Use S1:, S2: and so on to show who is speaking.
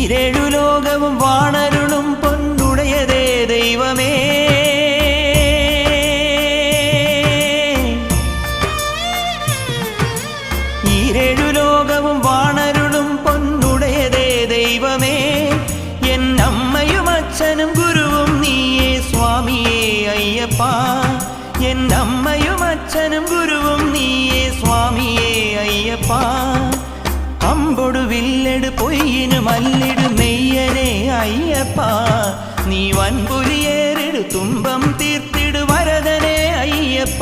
S1: ഈരേഴു ലോകവും വാണരുളും പൊന്നുടയതേ ദൈവമേ. ഈരേഴു ലോകവും വാണരുളും പൊന്നുടയതേ ദൈവമേ. എന്നമ്മയും അച്ഛനും ഗുരുവും നീയേ സ്വാമിയേ അയ്യപ്പ. എന്നമ്മയും അച്ഛനും ഗുരുവും നീയേ സ്വാമിയേ അയ്യപ്പ. അമ്പൊടു വില്ലെടു പൊയ്യിനു മല്ലിടു നെയ്യനെ അയ്യപ്പ. നീ വൻപുലിയേറിടു തുമ്പം തീർത്തിടു വരദനെ അയ്യപ്പ.